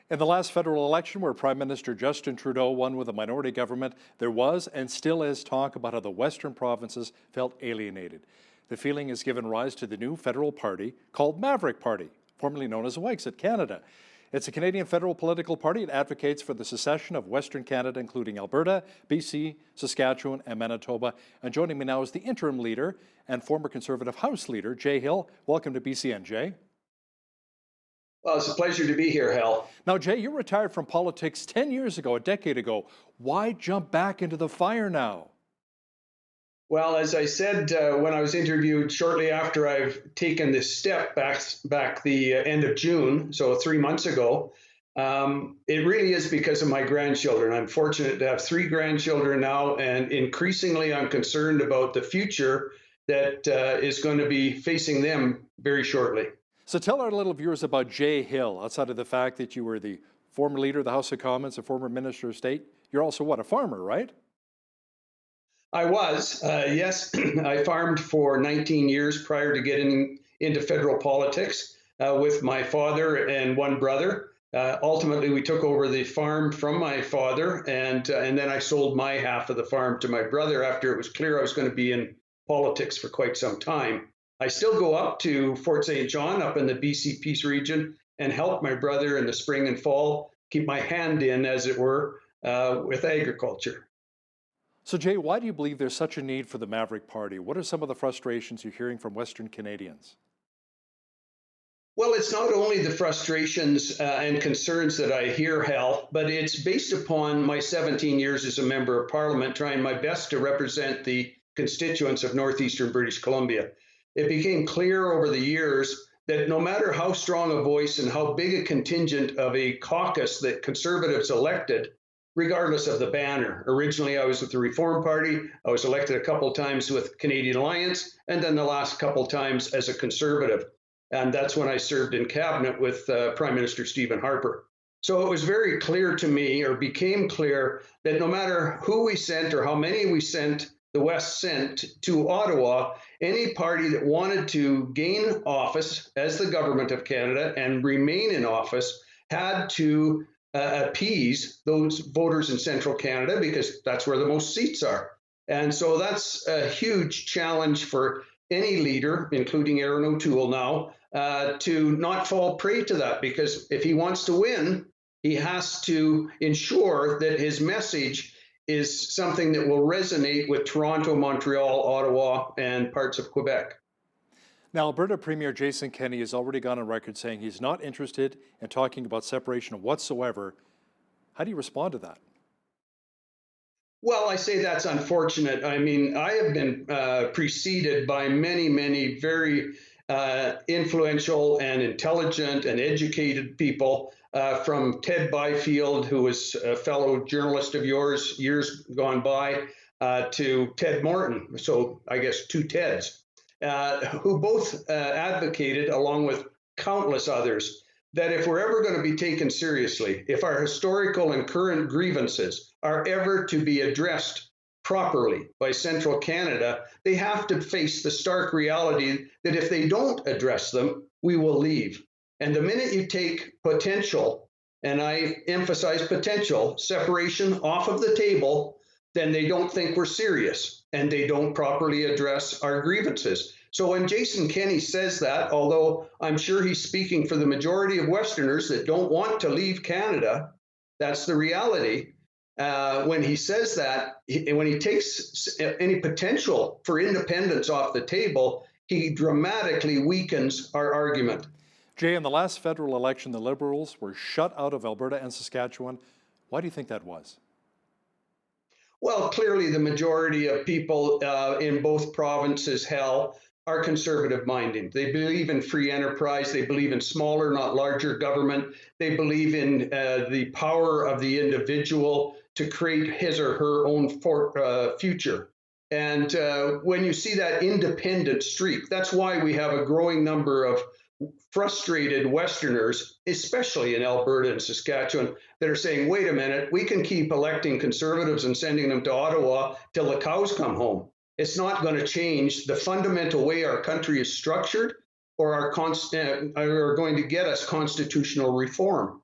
In the last federal election, where Prime Minister Justin Trudeau won with a minority government, there was and still is talk about how the Western provinces felt alienated. The feeling has given rise to the new federal party called Maverick Party, formerly known as Wexit Canada. It's a Canadian federal political party. It advocates for the secession of Western Canada, including Alberta, BC, Saskatchewan, and Manitoba. And joining me now is the interim leader and former Conservative House leader, Jay Hill. Welcome to BCN, Jay. Well, it's a pleasure to be here, Hal. Now, Jay, you retired from politics 10 years ago, a decade ago. Why jump back into the fire now? Well, as I said when I was interviewed shortly after I've taken this step back the end of June, so 3 months ago, it really is because of my grandchildren. I'm fortunate to have 3 grandchildren now, and increasingly I'm concerned about the future that is going to be facing them very shortly. So tell our little viewers about Jay Hill, outside of the fact that you were the former leader of the House of Commons, a former Minister of State. You're also, what, a farmer, right? I was, yes. I farmed for 19 years prior to getting into federal politics with my father and one brother. Ultimately, we took over the farm from my father, and then I sold my half of the farm to my brother after it was clear I was going to be in politics for quite some time. I still go up to Fort St. John up in the BC Peace region and help my brother in the spring and fall, keep my hand in, as it were, with agriculture. So, Jay, why do you believe there's such a need for the Maverick Party? What are some of the frustrations you're hearing from Western Canadians? Well, it's not only the frustrations and concerns that I hear, Hal, but it's based upon my 17 years as a member of Parliament, trying my best to represent the constituents of northeastern British Columbia. It became clear over the years that no matter how strong a voice and how big a contingent of a caucus that Conservatives elected, regardless of the banner. Originally, I was with the Reform Party. I was elected a couple times with Canadian Alliance, and then the last couple times as a Conservative. And that's when I served in cabinet with Prime Minister Stephen Harper. So it was very clear to me, or became clear, that no matter who we sent or how many we sent, the West sent to Ottawa, any party that wanted to gain office as the government of Canada and remain in office had to appease those voters in central Canada, because that's where the most seats are. And so that's a huge challenge for any leader, including Aaron O'Toole now, to not fall prey to that, because if he wants to win, he has to ensure that his message is something that will resonate with Toronto, Montreal, Ottawa, and parts of Quebec. Now, Alberta Premier Jason Kenney has already gone on record saying he's not interested in talking about separation whatsoever. How do you respond to that? Well, I say that's unfortunate. I mean, I have been preceded by many very influential and intelligent and educated people, from Ted Byfield, who was a fellow journalist of yours years gone by, to Ted Morton. So I guess 2 Teds. Who both advocated, along with countless others, that if we're ever going to be taken seriously, if our historical and current grievances are ever to be addressed properly by Central Canada, they have to face the stark reality that if they don't address them, we will leave. And the minute you take potential, and I emphasize potential, separation off of the table, then they don't think we're serious, and they don't properly address our grievances. So when Jason Kenney says that, although I'm sure he's speaking for the majority of Westerners that don't want to leave Canada, that's the reality. When he says that, when he takes any potential for independence off the table, he dramatically weakens our argument. Jay, in the last federal election, the Liberals were shut out of Alberta and Saskatchewan. Why do you think that was? Well, clearly the majority of people in both provinces, Hal, are conservative-minded. They believe in free enterprise. They believe in smaller, not larger government. They believe in the power of the individual to create his or her own future. And when you see that independent streak, that's why we have a growing number of frustrated Westerners, especially in Alberta and Saskatchewan, that are saying, wait a minute, we can keep electing Conservatives and sending them to Ottawa till the cows come home. It's not going to change the fundamental way our country is structured or are going to get us constitutional reform.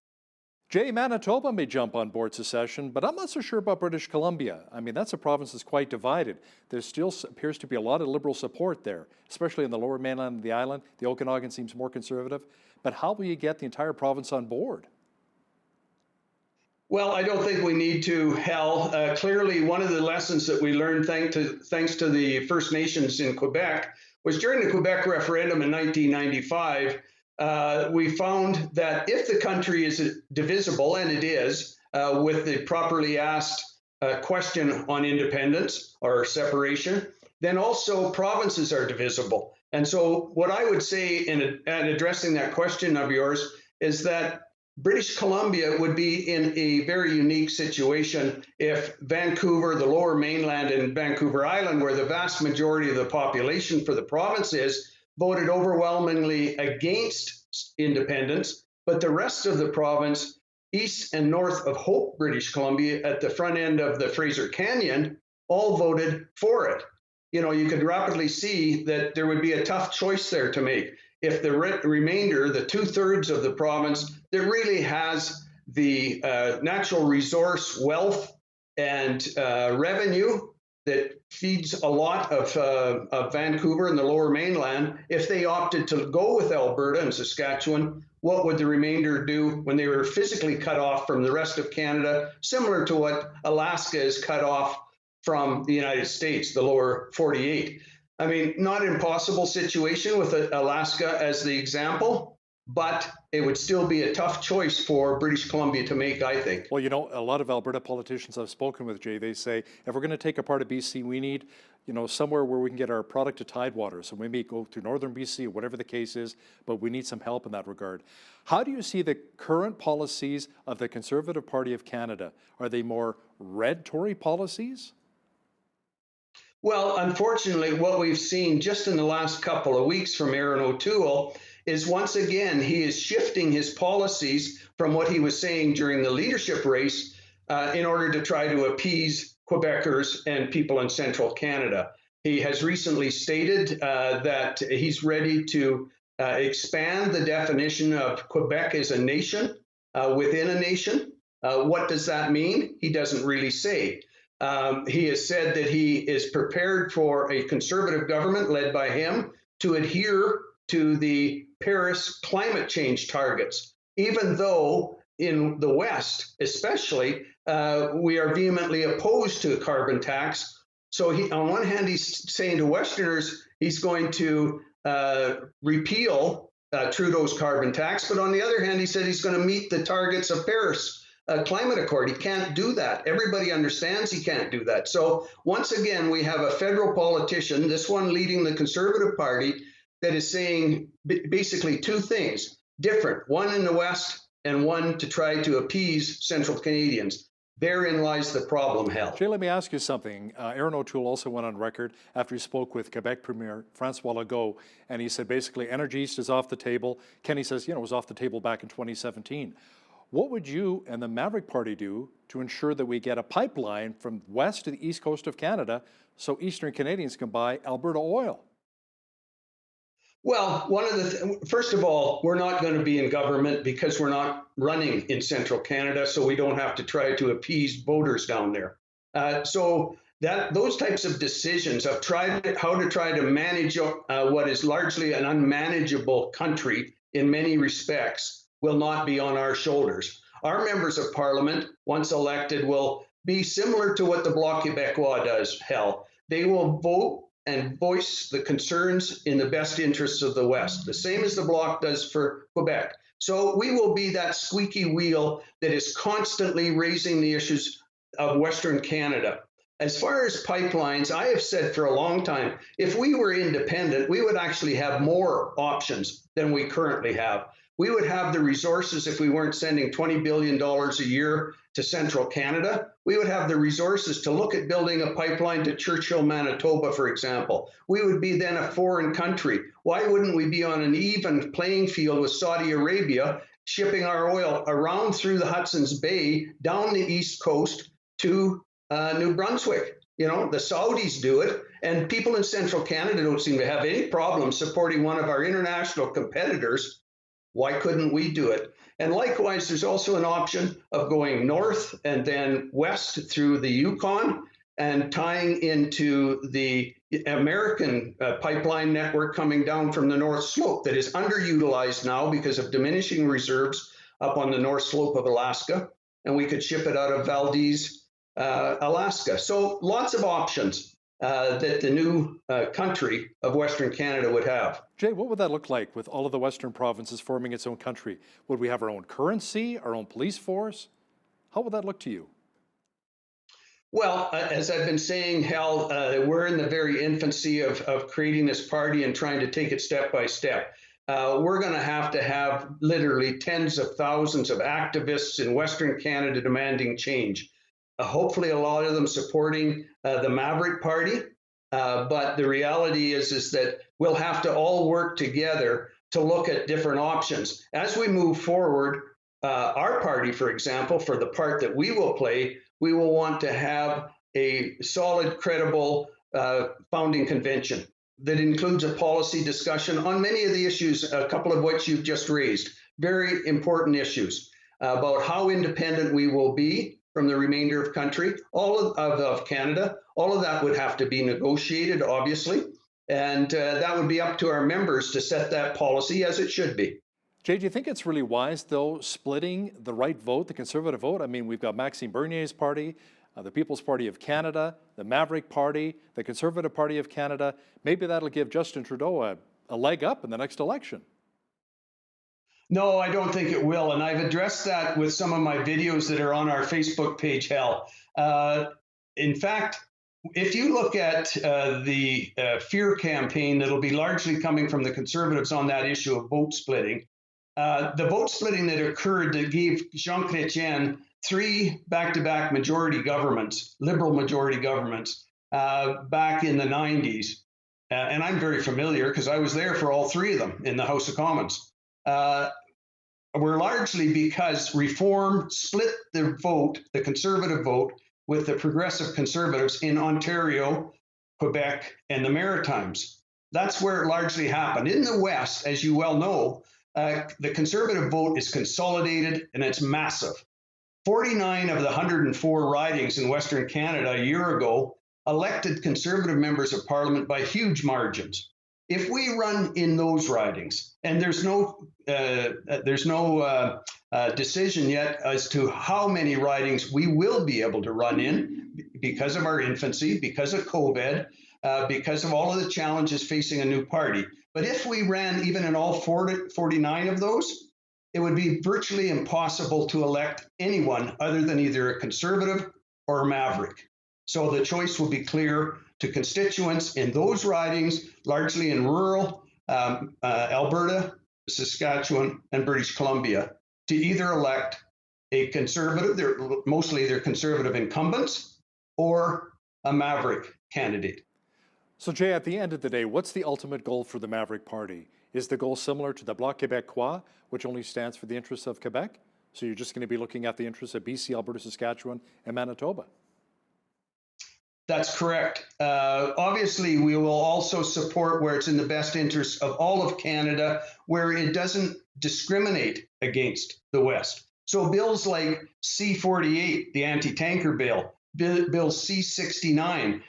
Jay, Manitoba may jump on board secession, but I'm not so sure about British Columbia. I mean, that's a province that's quite divided. There still appears to be a lot of Liberal support there, especially in the lower mainland of the island. The Okanagan seems more conservative. But how will you get the entire province on board? Well, I don't think we need to, Hal. Clearly, one of the lessons that we learned thanks to the First Nations in Quebec was during the Quebec referendum in 1995. We found that if the country is divisible, and it is, with the properly asked question on independence or separation, then also provinces are divisible. And so, what I would say in addressing that question of yours is that British Columbia would be in a very unique situation if Vancouver, the lower mainland, and Vancouver Island, where the vast majority of the population for the province is, voted overwhelmingly against independence, but the rest of the province, east and north of Hope, British Columbia, at the front end of the Fraser Canyon, all voted for it. You know, you could rapidly see that there would be a tough choice there to make. If the remainder, the 2/3 of the province that really has the natural resource wealth and revenue that feeds a lot of Vancouver and the lower mainland, if they opted to go with Alberta and Saskatchewan, what would the remainder do when they were physically cut off from the rest of Canada, similar to what Alaska is cut off from the United States, the lower 48? I mean, not an impossible situation with Alaska as the example, but it would still be a tough choice for British Columbia to make, I think. Well, you know, a lot of Alberta politicians I've spoken with, Jay, they say if we're going to take a part of BC, we need, you know, somewhere where we can get our product to Tidewater. So we may go to northern BC, whatever the case is, but we need some help in that regard. How do you see the current policies of the Conservative Party of Canada? Are they more red Tory policies? Well, unfortunately, what we've seen just in the last couple of weeks from Aaron O'Toole is once again, he is shifting his policies from what he was saying during the leadership race in order to try to appease Quebecers and people in central Canada. He has recently stated that he's ready to expand the definition of Quebec as a nation within a nation. What does that mean? He doesn't really say. He has said that he is prepared for a conservative government led by him to adhere to the Paris climate change targets, even though in the West, especially, we are vehemently opposed to a carbon tax. So on one hand, he's saying to Westerners, he's going to repeal Trudeau's carbon tax. But on the other hand, he said he's going to meet the targets of Paris climate accord. He can't do that. Everybody understands he can't do that. So once again, we have a federal politician, this one leading the Conservative Party, that is saying basically two things different, one in the West and one to try to appease Central Canadians. Therein lies the problem, Hal. Jay, let me ask you something. Aaron O'Toole also went on record after he spoke with Quebec Premier Francois Legault, and he said basically Energy East is off the table. Kenny says, you know, it was off the table back in 2017. What would you and the Maverick Party do to ensure that we get a pipeline from west to the east coast of Canada so Eastern Canadians can buy Alberta oil? Well, first of all, we're not going to be in government because we're not running in central Canada, so we don't have to try to appease voters down there. So those types of decisions of how to try to manage what is largely an unmanageable country in many respects will not be on our shoulders. Our members of parliament, once elected, will be similar to what the Bloc Québécois does, Hal. They will vote and voice the concerns in the best interests of the West, the same as the Bloc does for Quebec. So we will be that squeaky wheel that is constantly raising the issues of Western Canada. As far as pipelines, I have said for a long time, if we were independent, we would actually have more options than we currently have. We would have the resources if we weren't sending $20 billion a year to central Canada. We would have the resources to look at building a pipeline to Churchill, Manitoba, for example. We would be then a foreign country. Why wouldn't we be on an even playing field with Saudi Arabia, shipping our oil around through the Hudson's Bay, down the East Coast to New Brunswick? You know, the Saudis do it, and people in central Canada don't seem to have any problem supporting one of our international competitors Why couldn't we do it? And likewise, there's also an option of going north and then west through the Yukon and tying into the American pipeline network coming down from the North Slope that is underutilized now because of diminishing reserves up on the North Slope of Alaska. And we could ship it out of Valdez, Alaska. So lots of options that the new country of Western Canada would have. Jay, what would that look like with all of the Western provinces forming its own country? Would we have our own currency, our own police force? How would that look to you? Well, as I've been saying, Hal, we're in the very infancy of creating this party and trying to take it step by step. We're going to have literally tens of thousands of activists in Western Canada demanding change. Hopefully, a lot of them supporting the Maverick Party. But the reality is that we'll have to all work together to look at different options. As we move forward, our party, for example, for the part that we will play, we will want to have a solid, credible founding convention that includes a policy discussion on many of the issues, a couple of which you've just raised, very important issues about how independent we will be from the remainder of country, all of Canada. All of that would have to be negotiated, obviously, and that would be up to our members to set that policy as it should be. Jay, do you think it's really wise, though, splitting the right vote, the Conservative vote? I mean, we've got Maxime Bernier's party, the People's Party of Canada, the Maverick Party, the Conservative Party of Canada. Maybe that'll give Justin Trudeau a leg up in the next election. No, I don't think it will. And I've addressed that with some of my videos that are on our Facebook page, Hal. In fact, if you look at the fear campaign that'll be largely coming from the Conservatives on that issue of vote splitting, the vote splitting that occurred that gave Jean Chrétien 3 back-to-back majority governments, liberal majority governments, back in the 90s. And I'm very familiar because I was there for all 3 of them in the House of Commons. Were largely because Reform split the vote, the Conservative vote, with the Progressive Conservatives in Ontario, Quebec, and the Maritimes. That's where it largely happened. In the West, as you well know, the Conservative vote is consolidated and it's massive. 49 of the 104 ridings in Western Canada a year ago elected Conservative members of Parliament by huge margins. If we run in those ridings, and there's no decision yet as to how many ridings we will be able to run in because of our infancy, because of COVID, because of all of the challenges facing a new party. But if we ran even in all 49 of those, it would be virtually impossible to elect anyone other than either a Conservative or a Maverick. So the choice will be clear to constituents in those ridings, largely in rural Alberta, Saskatchewan, and British Columbia, to either elect a Conservative, mostly they're Conservative incumbents, or a Maverick candidate. So Jay, at the end of the day, what's the ultimate goal for the Maverick Party? Is the goal similar to the Bloc Québécois, which only stands for the interests of Quebec? So you're just going to be looking at the interests of BC, Alberta, Saskatchewan, and Manitoba? That's correct. Obviously, we will also support where it's in the best interest of all of Canada, where it doesn't discriminate against the West. So bills like C-48, the anti-tanker bill, Bill C-69,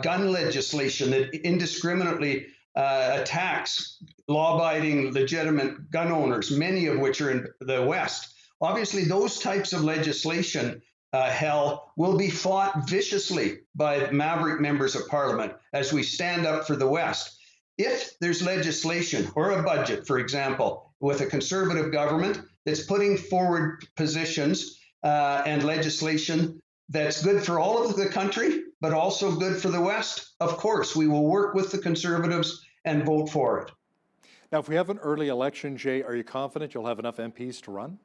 gun legislation that indiscriminately attacks law-abiding, legitimate gun owners, many of which are in the West. Obviously, those types of legislation will be fought viciously by Maverick members of Parliament as we stand up for the West. If there's legislation or a budget, for example, with a Conservative government that's putting forward positions and legislation that's good for all of the country, but also good for the West, of course, we will work with the Conservatives and vote for it. Now, if we have an early election, Jay, are you confident you'll have enough MPs to run?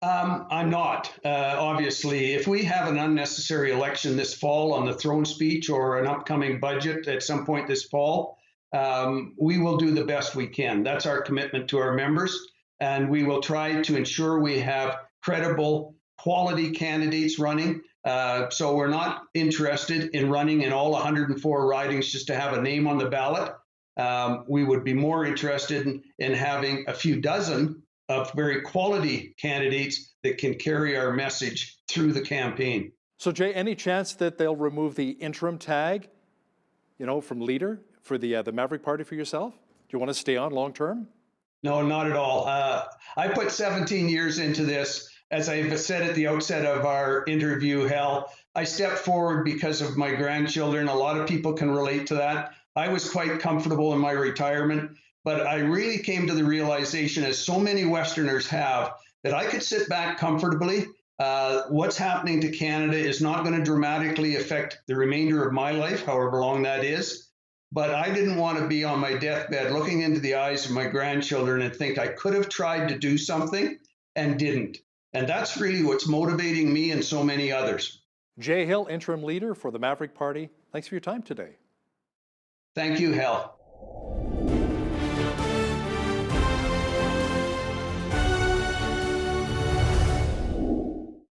I'm not. Obviously, if we have an unnecessary election this fall on the throne speech or an upcoming budget at some point this fall, we will do the best we can. That's our commitment to our members. And we will try to ensure we have credible, quality candidates running. So we're not interested in running in all 104 ridings just to have a name on the ballot. we would be more interested in having a few dozen of very quality candidates that can carry our message through the campaign. So, Jay, any chance that they'll remove the interim tag, from leader for the Maverick Party for yourself? Do you want to stay on long term? No, not at all. I put 17 years into this. As I said at the outset of our interview, Hal, I stepped forward because of my grandchildren. A lot of people can relate to that. I was quite comfortable in my retirement, but I really came to the realization, as so many Westerners have, that I could sit back comfortably. What's happening to Canada is not going to dramatically affect the remainder of my life, however long that is. But I didn't want to be on my deathbed looking into the eyes of my grandchildren and think I could have tried to do something and didn't. And that's really what's motivating me and so many others. Jay Hill, interim leader for the Maverick Party. Thanks for your time today. Thank you, Hal.